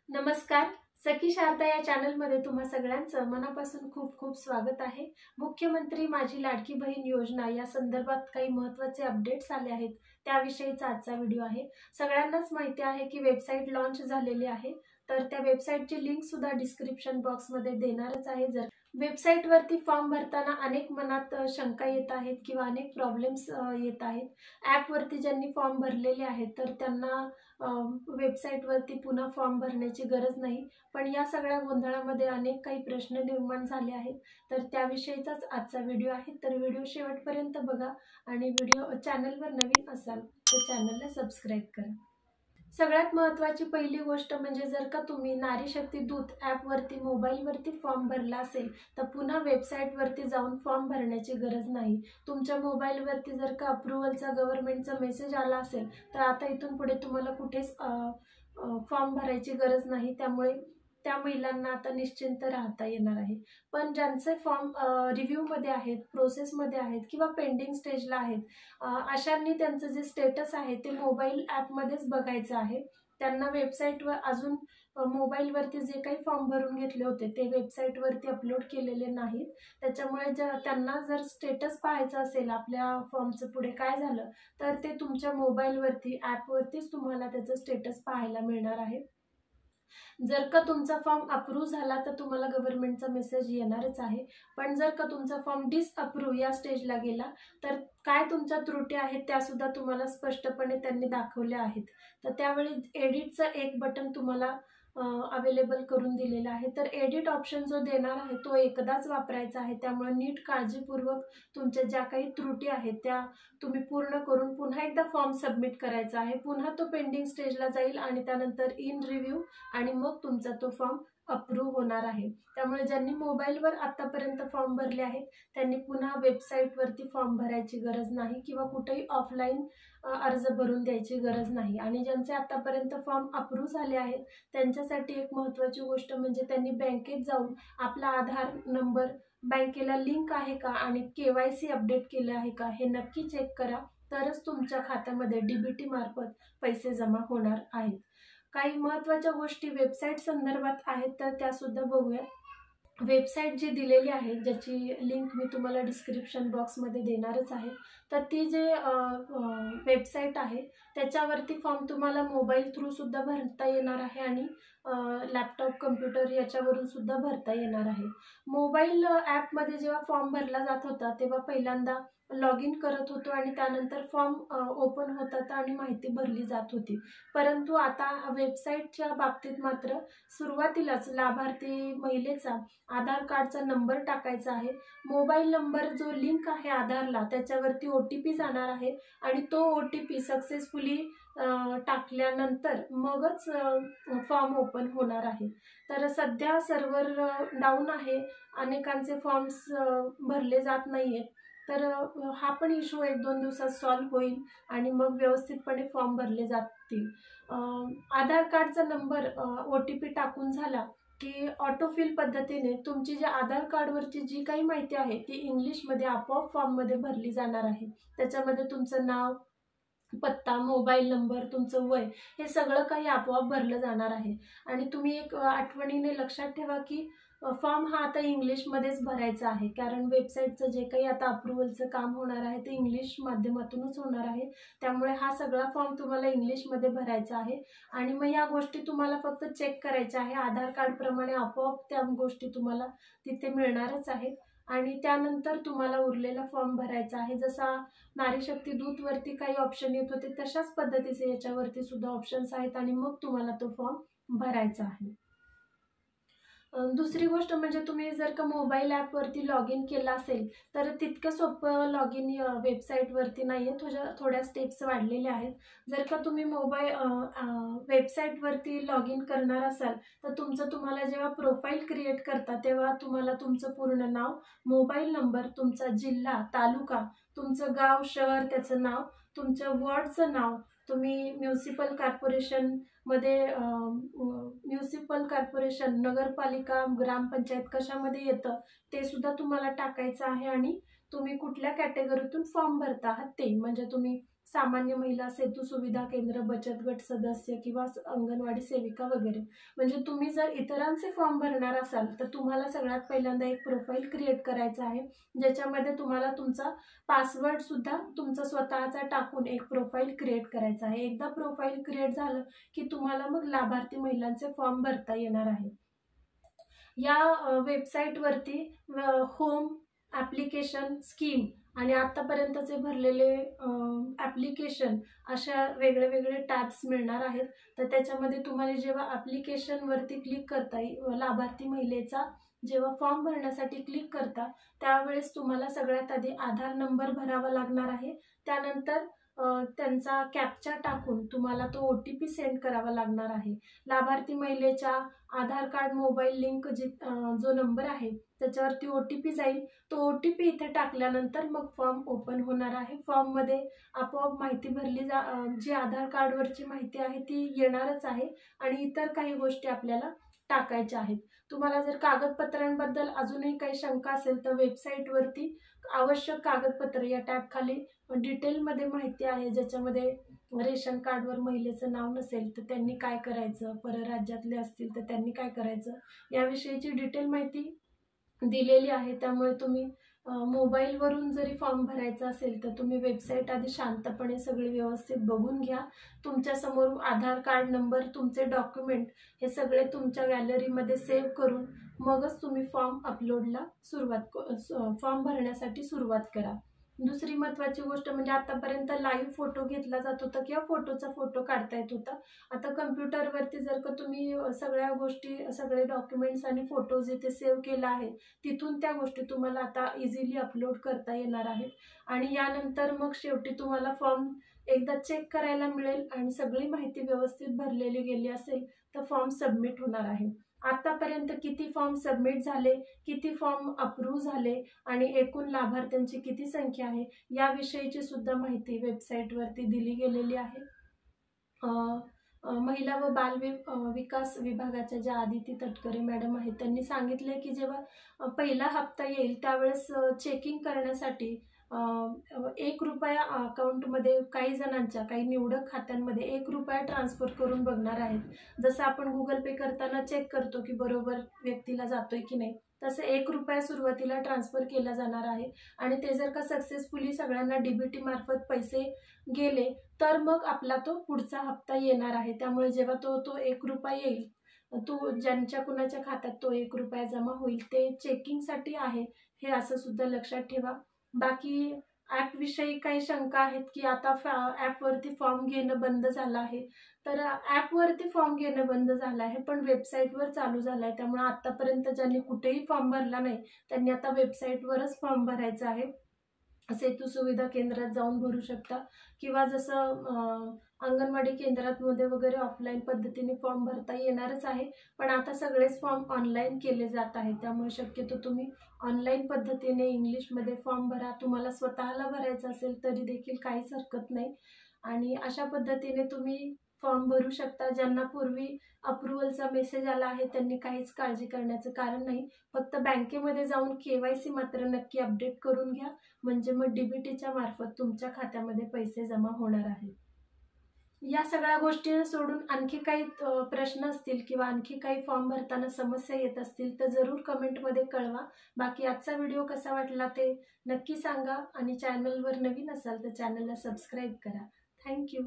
नमस्कार. सखी शारदा या चॅनलमध्ये तुम्हा सगळ्यांचं मनापासून खूप खूप स्वागत आहे. मुख्यमंत्री माझी लाडकी बहीण योजना या संदर्भात काही महत्त्वाचे अपडेट्स आले आहेत, त्याविषयीचा आजचा व्हिडिओ आहे. सगळ्यांनाच माहिती आहे की वेबसाईट लॉन्च झालेली आहे, तर त्या वेबसाईटची लिंक सुद्धा डिस्क्रिप्शन बॉक्समध्ये देणारच आहे. जर वेबसाईटवरती फॉर्म भरताना अनेक मनात शंका येत आहेत किंवा अनेक प्रॉब्लेम्स येत आहेत. ॲपवरती ज्यांनी फॉर्म भरलेले आहेत तर त्यांना वेबसाईटवरती पुन्हा फॉर्म भरण्याची गरज नाही, पण या सगळ्या गोंधळामध्ये अनेक काही प्रश्न निर्माण झाले आहेत, तर त्याविषयीचाच आजचा व्हिडिओ आहे. तर व्हिडिओ शेवटपर्यंत बघा आणि चॅनलवर नवीन असाल तर चॅनलला सबस्क्राईब करा. सगळ्यात महत्त्वाची पहिली गोष्ट म्हणजे जर का तुम्ही नारी शक्ती दूत ॲपवरती मोबाईलवरती फॉर्म भरला असेल तर पुन्हा वेबसाईटवरती जाऊन फॉर्म भरण्याची गरज नाही. तुमच्या मोबाईलवरती जर का अप्रुव्हलचा गव्हर्नमेंटचा मेसेज आला असेल तर आता इथून पुढे तुम्हाला कुठेच फॉर्म भरायची गरज नाही. त्यामुळे त्या महिलांना आता निश्चिंत राहता येणार आहे. पण ज्यांचे फॉर्म रिव्ह्यूमध्ये आहेत, प्रोसेसमध्ये आहेत किंवा पेंडिंग स्टेजला आहेत, अशांनी त्यांचं जे स्टेटस आहे ते मोबाईल ॲपमध्येच बघायचं आहे. त्यांना वेबसाईटवर अजून मोबाईलवरती जे काही फॉर्म भरून घेतले होते ते वेबसाईटवरती अपलोड केलेले नाहीत. त्याच्यामुळे त्यांना जर स्टेटस पाहायचं असेल आपल्या फॉर्मचं पुढे काय झालं तर ते तुमच्या मोबाईलवरती ॲपवरतीच तुम्हाला त्याचं स्टेटस पाहायला मिळणार आहे. जर का तुमचा फॉर्म अप्रूव्ह झाला तर तुम्हाला गव्हर्नमेंटचा मेसेज येणारच आहे, पण जर का तुमचा फॉर्म डिसअप्रूव्ह या स्टेजला गेला तर काय तुमच्या त्रुटी आहेत त्यासुद्धा तुम्हाला स्पष्टपणे त्यांनी दाखवल्या आहेत. तर त्यावेळी एडिटचं एक बटन तुम्हाला अवेलेबल करून दिलेलं आहे. तर एडिट ऑप्शन जो देणार आहे तो एकदाच वापरायचा आहे. त्यामुळे नीट काळजीपूर्वक तुमच्या ज्या काही त्रुटी आहेत त्या तुम्ही पूर्ण करून पुन्हा एकदा फॉर्म सबमिट करायचा आहे. पुन्हा तो पेंडिंग स्टेजला जाईल आणि त्यानंतर इन रिव्ह्यू आणि मग तुमचा तो फॉर्म अप्रूव्ह होणार आहे. त्यामुळे ज्यांनी मोबाईलवर आतापर्यंत फॉर्म भरले आहेत त्यांनी पुन्हा वेबसाईटवरती फॉर्म भरायची गरज नाही किंवा कुठेही ऑफलाईन अर्ज भरून द्यायची गरज नाही. आणि ज्यांचे आतापर्यंत फॉर्म अप्रूव्ह झाले आहेत त्यांच्यासाठी एक महत्त्वाची गोष्ट म्हणजे त्यांनी बँकेत जाऊन आपला आधार नंबर बँकेला लिंक आहे का आणि KYC अपडेट केलं आहे का हे नक्की चेक करा, तरच तुमच्या खात्यामध्ये DBT मार्फत पैसे जमा होणार आहेत. काही महत्त्वाच्या गोष्टी वेबसाईट संदर्भात आहेत तर त्यासुद्धा बघूया. वेबसाईट जी दिलेली आहे ज्याची लिंक मी तुम्हाला डिस्क्रिप्शन बॉक्समध्ये देणारच आहे, तर ती जे वेबसाईट आहे त्याच्यावरती फॉर्म तुम्हाला मोबाईल थ्रू सुद्धा भरता येणार आहे आणि लॅपटॉप कम्प्युटर याच्यावरून सुद्धा भरता येणार आहे. मोबाईल ॲपमध्ये जेव्हा फॉर्म भरला जात होता तेव्हा पहिल्यांदा लॉग इन करत होतो आणि त्यानंतर फॉर्म ओपन होतात आणि माहिती भरली जात होती. परंतु आता वेबसाईटच्या बाबतीत मात्र सुरुवातीलाच लाभार्थी महिलेचा आधार कार्डचा नंबर टाकायचा आहे. मोबाईल नंबर जो लिंक आहे आधारला त्याच्यावरती OTP जाणार आहे आणि तो OTP सक्सेसफुली टाकल्यानंतर मगच फॉर्म ओपन होणार आहे. तर सध्या सर्व्हर डाऊन आहे, अनेकांचे फॉर्म्स भरले जात नाहीयेत. तर हा पण इश्यू 1-2 दिवसात सॉल्व्ह होईल आणि मग व्यवस्थितपणे फॉर्म भरले जातील. आधार कार्डचा नंबर OTP टाकून झाला की ऑटोफिल पद्धतीने तुमची जी आधार कार्डवरची जी काही माहिती आहे ती इंग्लिशमध्ये आपोआप फॉर्ममध्ये भरली जाणार आहे. त्याच्यामध्ये तुमचं नाव, पत्ता, मोबाईल नंबर, तुमचं वय हे सगळं काही आपोआप भरलं जाणार आहे. आणि तुम्ही एक आठवणीने लक्षात ठेवा की फॉर्म हा आता इंग्लिशमध्येच भरायचा आहे, कारण वेबसाईटचं जे काही आता अप्रुव्हलचं काम होणार आहे ते इंग्लिश माध्यमातूनच होणार आहे. त्यामुळे हा सगळा फॉर्म तुम्हाला इंग्लिशमध्ये भरायचा आहे आणि मग या गोष्टी तुम्हाला फक्त चेक करायच्या आहे. आधार कार्डप्रमाणे आपोआप त्या गोष्टी तुम्हाला तिथे मिळणारच आहेत आणि त्यानंतर तुम्हाला उरलेला फॉर्म भरायचा आहे. जसा नारी शक्ती दूतवरती काही ऑप्शन येत होते तशाच पद्धतीचे याच्यावरती सुद्धा ऑप्शन्स आहेत आणि मग तुम्हाला तो फॉर्म भरायचा आहे. दुसरी गोष्ट म्हणजे तुम्ही जर का मोबाईल ॲपवरती लॉग इन केलं असेल तर तितकं सोपं लॉग इन वेबसाईटवरती नाही आहे, थोड्या स्टेप्स वाढलेल्या आहेत. जर का तुम्ही वेबसाईटवरती लॉग इन करणार असाल तर तुम्हाला जेव्हा प्रोफाईल क्रिएट करता तेव्हा तुम्हाला तुमचं पूर्ण नाव, मोबाईल नंबर, तुमचा जिल्हा, तालुका, तुमचं गाव, शहर, त्याचं नाव, तुमच्या वॉर्डचं नाव, तुम्ही म्युनिसिपल कॉर्पोरेशन, नगरपालिका, ग्रामपंचायत कशामध्ये येतं ते सुद्धा तुम्हाला टाकायचं आहे आणि तुम्ही कुठल्या कॅटेगरीतून फॉर्म भरता आहात ते, म्हणजे तुम्ही सामान्य महिला, सेतू सुविधा केंद्र, बचत गट सदस्य किंवा अंगणवाडी सेविका वगैरे. म्हणजे तुम्ही जर इतरांचे फॉर्म भरणार असाल तर तुम्हाला सगळ्यात पहिल्यांदा एक प्रोफाईल क्रिएट करायचा आहे, ज्याच्यामध्ये तुम्हाला तुमचा पासवर्ड सुद्धा तुमचा स्वतःचा टाकून एक प्रोफाईल क्रिएट करायचा आहे. एकदा प्रोफाईल क्रिएट झालं की तुम्हाला मग लाभार्थी महिलांचे फॉर्म भरता येणार आहे. या वेबसाईटवरती होम, ॲप्लिकेशन, स्कीम आणि आतापर्यंतचे भरलेले ॲप्लिकेशन अशा वेगळे वेगळे टॅब्स मिळणार आहेत. तर त्याच्यामध्ये तुम्हाला जेव्हा ॲप्लिकेशनवरती क्लिक करता लाभार्थी महिलेचा जेव्हा फॉर्म भरण्यासाठी क्लिक करता त्यावेळेस तुम्हाला सगळ्यात आधी आधार नंबर भरावा लागणार आहे. त्यानंतर त्यांचा कॅप्चा टाकून तुम्हाला तो OTP सेंड करावा लागणार आहे. लाभार्थी महिलेच्या आधार कार्ड मोबाईल लिंक जो नंबर आहे त्याच्यावरती OTP जाईल. तो OTP इथे टाकल्यानंतर मग फॉर्म ओपन होणार आहे. फॉर्ममध्ये आपोआप माहिती भरली जी आधार कार्डवरची माहिती आहे ती येणारच आहे आणि इतर काही गोष्टी आपल्याला टाकायच्या आहेत. तुम्हाला जर कागदपत्रांबद्दल अजूनही काही शंका असेल तर वेबसाईटवरती आवश्यक कागदपत्र या टॅब खाली डिटेलमध्ये माहिती आहे, ज्याच्यामध्ये रेशन कार्डवर महिलेचं नाव नसेल तर त्यांनी काय करायचं, परराज्यातले असतील तर त्यांनी काय करायचं याविषयीची डिटेल माहिती दिलेली आहे. त्यामुळे तुम्ही मोबाईलवरून जरी फॉर्म भरायचा असेल तर तुम्ही वेबसाईट आधी शांतपणे सगळी व्यवस्थित बघून घ्या. तुमच्यासमोर आधार कार्ड नंबर, तुमचे डॉक्युमेंट हे सगळे तुमच्या गॅलरीमध्ये सेव्ह करून मगच तुम्ही फॉर्म भरण्यासाठी सुरुवात करा. दुसरी महत्त्वाची गोष्ट म्हणजे आतापर्यंत लाईव्ह फोटो घेतला जात होता किंवा फोटोचा फोटो काढता येत होता. आता कम्प्युटरवरती जर का तुम्ही सगळ्या गोष्टी, सगळे डॉक्युमेंट्स आणि फोटोज इथे सेव्ह केला आहे तिथून त्या गोष्टी तुम्हाला आता इझिली अपलोड करता येणार आहेत. आणि यानंतर मग शेवटी तुम्हाला फॉर्म एकदा चेक करायला मिळेल आणि सगळी माहिती व्यवस्थित भरलेली गेली असेल तर फॉर्म सबमिट होणार आहे. आतापर्यंत किती फॉर्म सबमिट झाले, किती फॉर्म अप्रूव्ह झाले आणि एकूण लाभार्थ्यांची किती संख्या आहे याविषयीची सुद्धा माहिती वेबसाईटवरती दिली गेलेली आहे. महिला व बाल विकास विभागाच्या ज्या आदिती तटकरे मॅडम आहेत त्यांनी सांगितले की जेव्हा पहिला हप्ता येईल त्यावेळेस चेकिंग करण्यासाठी ₹1 अकाउंटमध्ये काही जणांच्या, काही निवडक खात्यांमध्ये ₹1 ट्रान्सफर करून बघणार आहेत. जसं आपण गुगल पे करताना चेक करतो की बरोबर व्यक्तीला जातोय की नाही, तसं ₹1 सुरुवातीला ट्रान्सफर केला जाणार आहे. आणि ते जर का सक्सेसफुली सगळ्यांना DBT मार्फत पैसे गेले तर मग आपला तो पुढचा हप्ता येणार आहे. त्यामुळे जेव्हा तो ₹1 येईल, तो ज्यांच्या कुणाच्या खात्यात तो ₹1 जमा होईल ते चेकिंगसाठी आहे, हे असं सुद्धा लक्षात ठेवा. बाकी ॲपविषयी काही शंका आहेत की आता ॲपवरती फॉर्म घेणं बंद झालं आहे, तर ॲपवरती फॉर्म घेणं बंद झालं आहे पण वेबसाईटवर चालू झालं आहे. त्यामुळे आत्तापर्यंत ज्यांनी कुठेही फॉर्म भरला नाही त्यांनी आता वेबसाईटवरच फॉर्म भरायचा आहे. सेतू सुविधा केंद्रात जाऊन भरू शकता किंवा जसं अंगणवाडी केंद्रांमध्ये वगैरे ऑफलाईन पद्धतीने फॉर्म भरता येणारच आहे. पण आता सगळेच फॉर्म ऑनलाईन केले जात आहेत. त्यामुळे शक्यतो तुम्ही ऑनलाईन पद्धतीने इंग्लिशमध्ये फॉर्म भरा. तुम्हाला स्वतःला भरायचं असेल तरी देखील काहीच हरकत नाही आणि अशा पद्धतीने तुम्ही फॉर्म भरू शकता. ज्यांना पूर्वी अप्रुव्हलचा मेसेज आला आहे त्यांनी काहीच काळजी करण्याचं कारण नाही. फक्त बँकेमध्ये जाऊन KYC मात्र नक्की अपडेट करून घ्या, म्हणजे मग DBTच्या मार्फत तुमच्या खात्यामध्ये पैसे जमा होणार आहेत. या सगळ्या गोष्टी सोडून आणखी काही प्रश्न असतील किंवा आणखी काही फॉर्म भरताना समस्या येत असतील तर जरूर कमेंटमध्ये कळवा. बाकी आजचा व्हिडिओ कसा वाटला ते नक्की सांगा आणि चॅनलवर नवीन असाल तर चॅनलला सबस्क्राईब करा. थँक्यू.